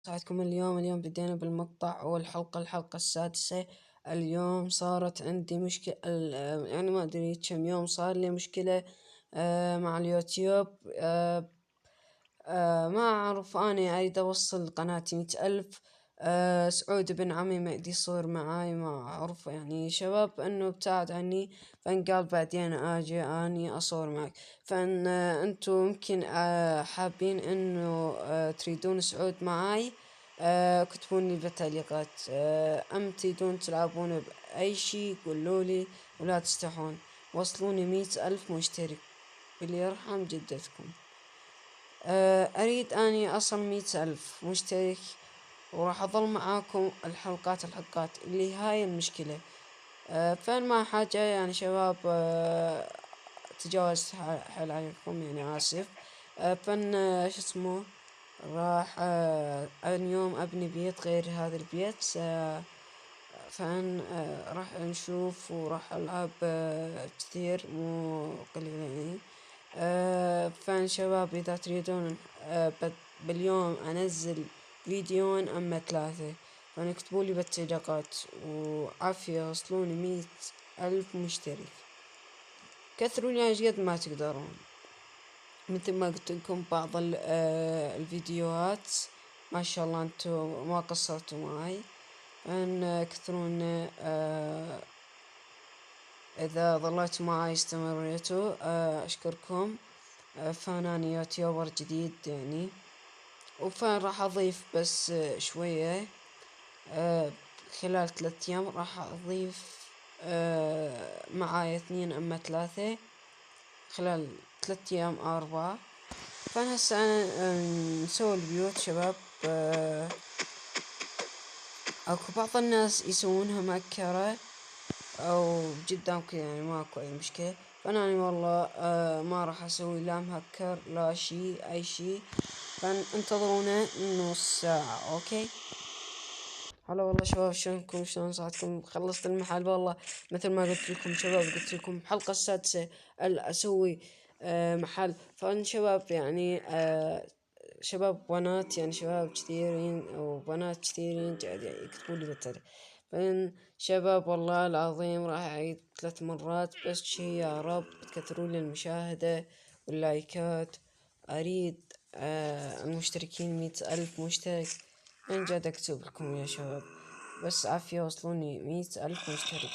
ساعدكم اليوم بدينا بالمقطع الحلقة السادسة. اليوم صارت عندي مشكلة، يعني ما أدري كم يوم صار لي مشكلة مع اليوتيوب. ما أعرف، أنا أريد أوصل قناتي 100,000. سعود بن عمي ما يدي يصور معاي، ما أعرف يعني شباب أنه ابتعد عني، فإن قال بعدين أجي أني أصور معك. فإن أنتوا يمكن حابين أنه تريدون سعود معاي، كتبون لي بالتعليقات. أم تريدون تلعبون بأي شي قولولي ولا تستحون. وصلوني 100,000 مشترك باللي يرحم جدتكم. أريد أني أصل 100,000 مشترك، وراح أظل معاكم الحلقات اللي هاي المشكلة. فإن ما حاجة يعني شباب، تجاوزت حل عليكم، يعني آسف. فإن شو اسمه، راح اليوم أبني بيت غير هذا البيت. فإن راح نشوف وراح ألعب كثير مو قليل يعني. فإن شباب إذا تريدون باليوم أنزل فيديوين أما 3، فإن اكتبولي بالتعليقات، وعافية وصلوني 100,000 مشترك. كثروني يعني قد ما تقدرون. مثل ما قلت لكم بعض الفيديوهات ما شاء الله انتم ما قصرتوا معي، ان كثرون. اذا ظليتوا معي استمريتوا اشكركم. فاناني يوتيوبر جديد يعني، وفان راح اضيف بس شوية. خلال 3 ايام راح اضيف معاي 2 اما 3، خلال 3 ايام 4. فأنا هسه نسوي البيوت شباب. اكو بعض الناس يسوونها مكرة او قدامك، يعني ماكو اي مشكلة. فانا والله ما راح اسوي لا مهكر لا اي شي. فانتظرونا نص ساعة. اوكي. هلا والله شباب، شلونكم؟ شلون صحتكم؟ خلصت المحل والله. مثل ما قلت لكم شباب، قلت لكم الحلقة السادسة اسوي محل. فان شباب يعني شباب بنات، يعني شباب كثيرين وبنات كثيرين قاعد يكتبوا لي بالتعليق. فإن شباب والله العظيم راح أعيد 3 مرات بس شي، يا رب تكثروا لي المشاهدة واللايكات. أريد المشتركين 100,000 مشترك. أنا جاد أكتب لكم يا شباب، بس عافية وصلوني 100,000 مشترك،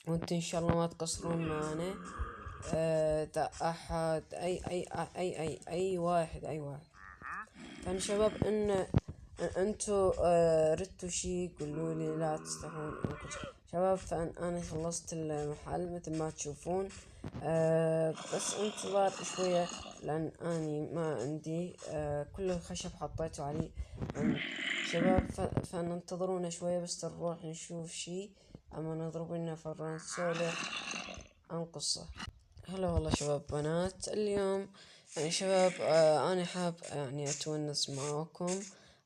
وانت إن شاء الله ما تقصرون معنا. أحد أي واحد. فأنا شباب إن أنتوا ردتوا شي قولوا لي لا تستحون شباب. فأن أنا خلصت المحل مثل ما تشوفون. بس انتظار شوية لأن أني ما عندي كل الخشب حطيته عليه. شباب فننتظرونا شوية بس نروح نشوف شي، أما نضرب لنا فران نسولف عن قصة. هلا والله شباب بنات. اليوم يعني شباب أنا حاب يعني أتونس معاكم.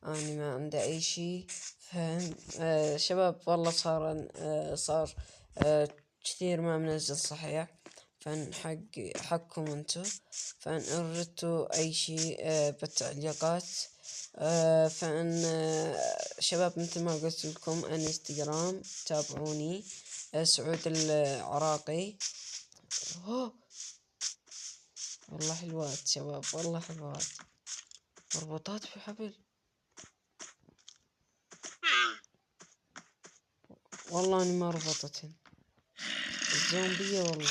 أنا ما عندي أي شي فهم. شباب والله صار كثير ما منزل صحيح. فان حقكم انتو. فان اردتوا اي شي بالتعليقات. فان شباب مثل ما قلت لكم انستغرام تابعوني سعود العراقي. والله حلوات شباب، والله حلوات مربوطات في حبل. والله اني ما ربطتهن، الزومبية والله.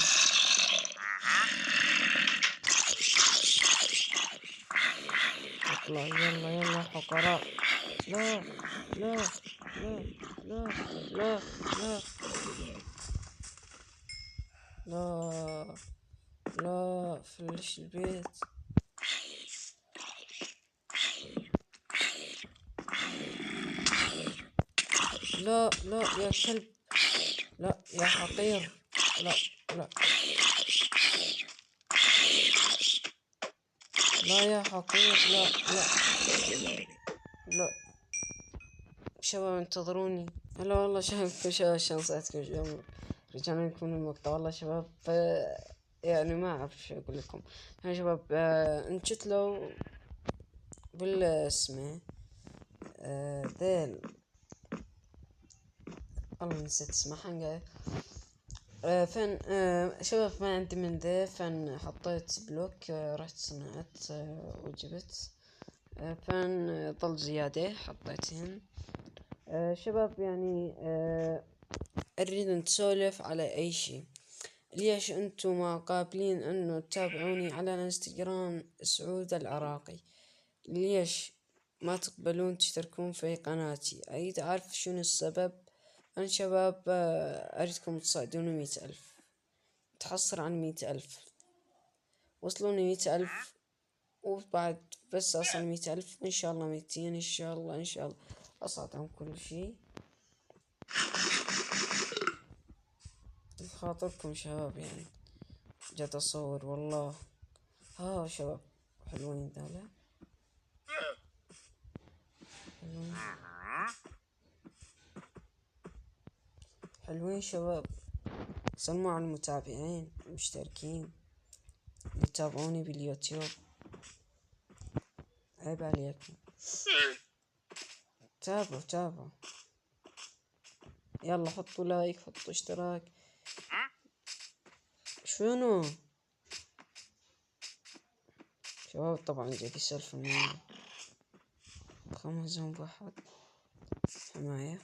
اطلع يلا حقراء. لا لا لا لا لا لا لا لا فلش البيت. لا يا كلب، لا يا حقير. لا لا لا يا حقير. لا شباب انتظروني. هلا والله شايفكم شباب، شلون صحتكم شباب؟ رجعنا لكم المقطع والله شباب. يعني ما اعرف شو اقول لكم. يا شباب انشتلوا بالاسمه ذيل، والله نسيت اسمه حنقه. فن شباب ما عندي من ذا، فن حطيت بلوك، رحت صنعت وجبت، فن ضل زيادة حطيتهن. شباب يعني اريد نسولف على اي شي. ليش انتو ما قابلين انو تتابعوني على الانستغرام سعود العراقي؟ ليش ما تقبلون تشتركون في قناتي؟ اريد اعرف شنو السبب. انا شباب اريدكم تساعدوني 100,000، تحصر عن 100,000، وصلوني 100,000، وبعد بس أصل 100,000 إن شاء الله 200 إن شاء الله إن شاء الله أصعد عن كل شيء بخاطركم شباب. يعني جد أصور والله. ها شباب حلوين ذولا، حلوين حلوين شباب. سلموا على المتابعين المشتركين اللي يتابعوني باليوتيوب، عيب عليكم. تابعوا يلا، حطوا لايك، حطوا اشتراك. شنو شباب؟ طبعا جدي سالفة معي 5 ذنب واحد حماية.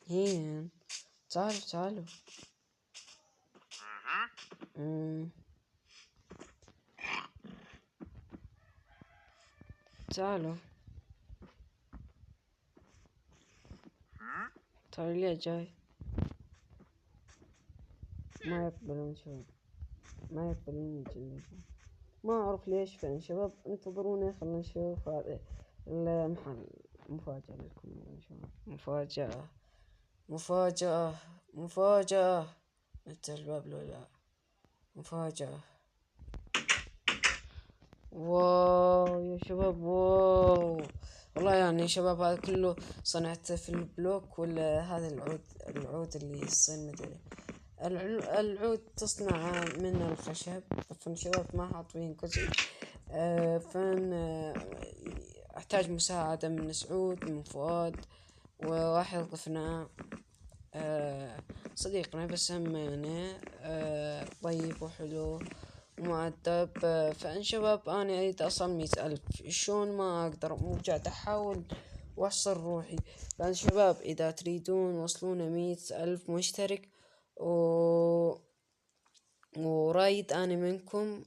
هين تعالوا تعالوا ليه جاي؟ ما يقبلون شباب، ما يقبلون يجون. ما أعرف ليش. فين شباب؟ انتظروني خلنا نشوف هذا المحل. مفاجأة لكم يا شباب، مفاجأة. افتح الباب لولا مفاجأة. واو يا شباب، واو والله. يعني شباب هذا كله صنعته في البلوك، ولا هذا العود اللي يصير مدري. العود تصنع من الخشب. فن شباب ما حاطين كل فن احتاج مساعدة من سعود، من فؤاد، وواحد ضفناه صديقنا بس همينه طيب وحلو ومؤدب. فان شباب انا اريد اصل 100,000. شلون ما اقدر؟ مو قاعد احاول واحصر روحي. فان شباب اذا تريدون وصلونا 100,000 مشترك، ورايد انا منكم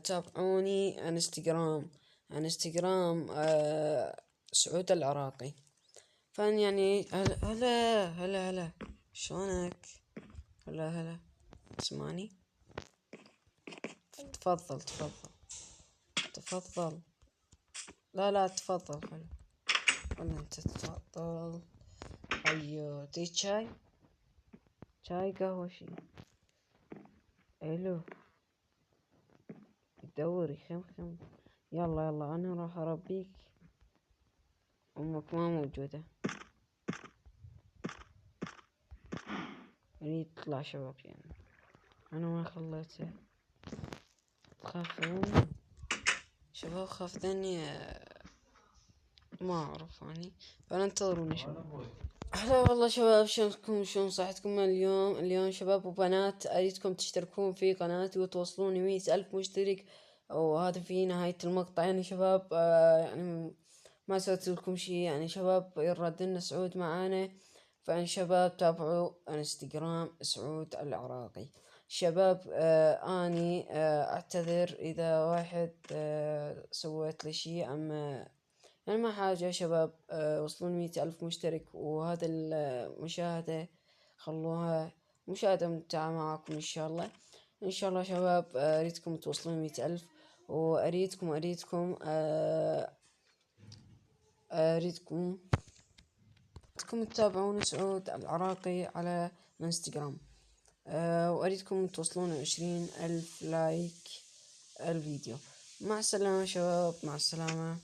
تابعوني انستغرام سعود العراقي. فان يعني هلا شلونك؟ هلا تسمعني؟ تفضل. لا تفضل. هلا انت تفضل. ايوه تريد شاي قهوة شي؟ الو دوري خم. يلا انا راح اربيك، امك ما موجودة. اريد تطلع شباب، يعني انا ما خليته. تخافون شباب؟ خافتني ما اعرف يعني. فانتظروني شباب. هلا والله شباب، شلون صحتكم اليوم شباب وبنات؟ اريدكم تشتركون في قناتي وتوصلوني 100,000 مشترك، وهذا في نهاية المقطع. يعني شباب يعني ما سويت لكم شي. يعني شباب يردنا سعود معانا. فان شباب تابعوا انستغرام سعود العراقي. شباب اني اعتذر اذا واحد سويت لي شي، اما يعني ما حاجة يا شباب. وصلون 100,000 مشترك، وهذا المشاهدة خلوها مشاهدة ممتعة معكم إن شاء الله. إن شاء الله شباب أريدكم توصلون 100,000، وأريدكم أريدكم تتابعون سعود العراقي على الانستغرام. وأريدكم توصلون 20,000 لايك الفيديو. مع السلامة شباب، مع السلامة.